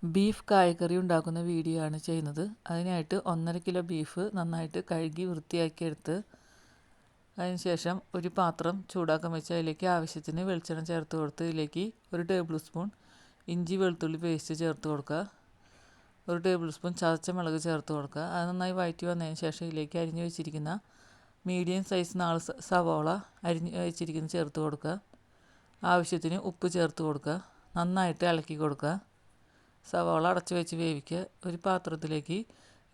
Beef കായക്കറി ഉണ്ടാക്കുന്ന video ആണ് ചെയ്യുന്നത്. അതിനായിട്ട് 1.5 കിലോ ബീഫ് നന്നായിട്ട് കഴുകി വൃത്തിയാക്കി എടുത്ത് അതിനുശേഷം ഒരു പാത്രം ചൂടാക്കാൻ വെച്ച് അതിലേക്ക് ആവശ്യത്തിന് വെളിച്ചെണ്ണ ചേർത്ത് കൊടുത്ത് ഇതിലേക്ക് 1 ടേബിൾ സ്പൂൺ ഇഞ്ചി വെളുത്തുള്ളി പേസ്റ്റ് ചേർത്ത് കൊടുക്കുക. 1 ടേബിൾ സ്പൂൺ ചതച്ച മുളക് ചേർത്ത് കൊടുക്കുക. അത് നന്നായി വഴറ്റി വന്നതിന് ശേഷം ഇതിലേക്ക് അരിഞ്ഞു വെച്ചിരിക്കുന്ന മീഡിയം സൈസ് 4 സവോള അരിഞ്ഞ് വെച്ചിരിക്കുന്നത് ചേർത്ത് കൊടുക്കുക. ആവശ്യത്തിന് ഉപ്പ് ചേർത്ത് കൊടുക്കുക. നന്നായിട്ട് ഇളക്കി കൊടുക്കുക. സവാള അടച്ച് വെച്ച് വേവിക്കുക. ഒരു പാത്രത്തിലേക്ക്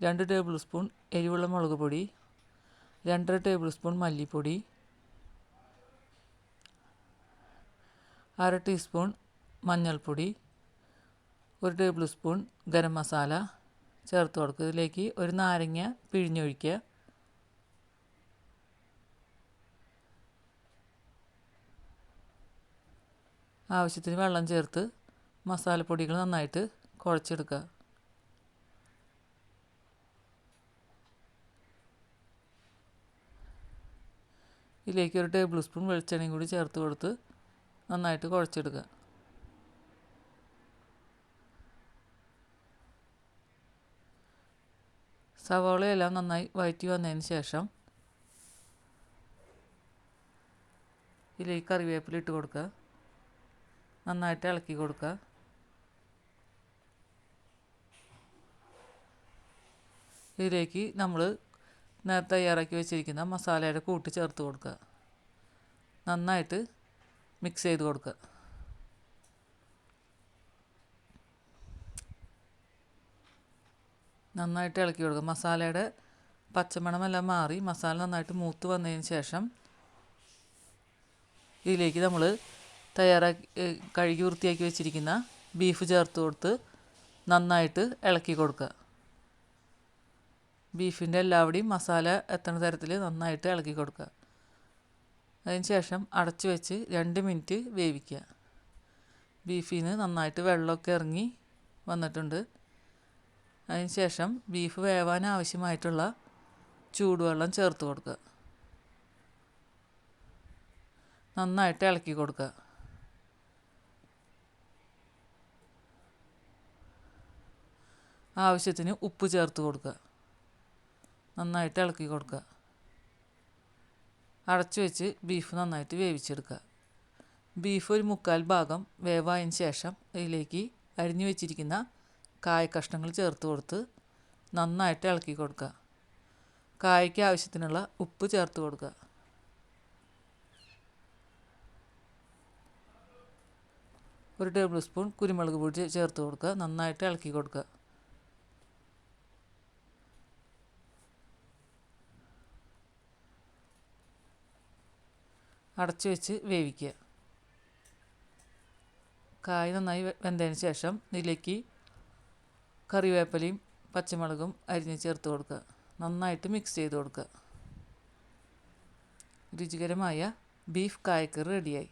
2 ടേബിൾ സ്പൂൺ എരിവുള്ള മുളക് പൊടി, 2.5 ടേബിൾ സ്പൂൺ മല്ലിപ്പൊടി, 1/2 ടീസ്പൂൺ മഞ്ഞൾപ്പൊടി, 1 ടേബിൾ സ്പൂൺ ഗരം മസാല ചേർത്ത് കൊടുക്കുക. ഇതിലേക്ക് ഒരു നാരങ്ങ പിഴിഞ്ഞൊഴിക്കുക. ആവശ്യത്തിന് വെള്ളം ചേർത്ത് മസാലപ്പൊടികൾ നന്നായിട്ട് കുഴച്ചെടുക്കുക. ഇതിലേക്ക് 1 ടേബിൾ സ്പൂൺ വെളിച്ചെണ്ണയും കൂടി ചേർത്ത് കൊടുത്ത് നന്നായിട്ട് കുഴച്ചെടുക്കുക. സവാളയെല്ലാം നന്നായി വഴറ്റി വന്നതിന് ശേഷം ഇതിലേക്ക് കറിവേപ്പില ഇട്ട് കൊടുക്കുക. നന്നായിട്ട് ഇളക്കി കൊടുക്കുക. ഇതിലേക്ക് നമ്മൾ നേരത്തെ തയ്യാറാക്കി വെച്ചിരിക്കുന്ന മസാലയുടെ കൂട്ട് ചേർത്ത് കൊടുക്കുക. നന്നായിട്ട് മിക്സ് ചെയ്ത് കൊടുക്കുക. നന്നായിട്ട് ഇളക്കി കൊടുക്കുക. മസാലയുടെ പച്ചമണമെല്ലാം മാറി മസാല നന്നായിട്ട് മൂത്ത് വന്നതിന് ശേഷം ഇതിലേക്ക് നമ്മൾ കഴുകി വൃത്തിയാക്കി വെച്ചിരിക്കുന്ന ബീഫ് ചേർത്ത് കൊടുത്ത് നന്നായിട്ട് ഇളക്കി കൊടുക്കുക. ബീഫിൻ്റെ എല്ലാവിടെയും മസാല എത്തുന്ന തരത്തിൽ നന്നായിട്ട് ഇളക്കി കൊടുക്കുക. അതിന് ശേഷം അടച്ചു വെച്ച് 2 മിനിറ്റ് വേവിക്കുക. ബീഫിൽ നിന്ന് നന്നായിട്ട് വെള്ളമൊക്കെ ഇറങ്ങി വന്നിട്ടുണ്ട്. അതിന് ശേഷം ബീഫ് വേവാൻ ആവശ്യമായിട്ടുള്ള ചൂടുവെള്ളം ചേർത്ത് കൊടുക്കുക. നന്നായിട്ട് ഇളക്കി കൊടുക്കുക. ആവശ്യത്തിന് ഉപ്പ് ചേർത്ത് കൊടുക്കുക. നന്നായിട്ട് ഇളക്കി കൊടുക്കുക. അടച്ചു വെച്ച് ബീഫ് നന്നായിട്ട് വേവിച്ചെടുക്കുക. ബീഫ് ഒരു 1/4 ഭാഗം വേവായതിന് ശേഷം ഇതിലേക്ക് അരിഞ്ഞു വെച്ചിരിക്കുന്ന കായ കഷ്ണങ്ങൾ ചേർത്ത് കൊടുത്ത് നന്നായിട്ട് ഇളക്കി കൊടുക്കുക. കായയ്ക്ക് ആവശ്യത്തിനുള്ള ഉപ്പ് ചേർത്ത് കൊടുക്കുക. ഒരു ടേബിൾ സ്പൂൺ കുരുമുളക് പൊടി ചേർത്ത് കൊടുക്കുക. നന്നായിട്ട് ഇളക്കി കൊടുക്കുക. അടച്ചു വെച്ച് വേവിക്കുക. കായ നന്നായി വെന്തതിന് ശേഷം ഇതിലേക്ക് കറിവേപ്പിലയും പച്ചമുളകും അരിഞ്ഞ് ചേർത്ത് കൊടുക്കുക. നന്നായിട്ട് മിക്സ് ചെയ്ത് കൊടുക്കുക. രുചികരമായ ബീഫ് കായക്കറി റെഡിയായി.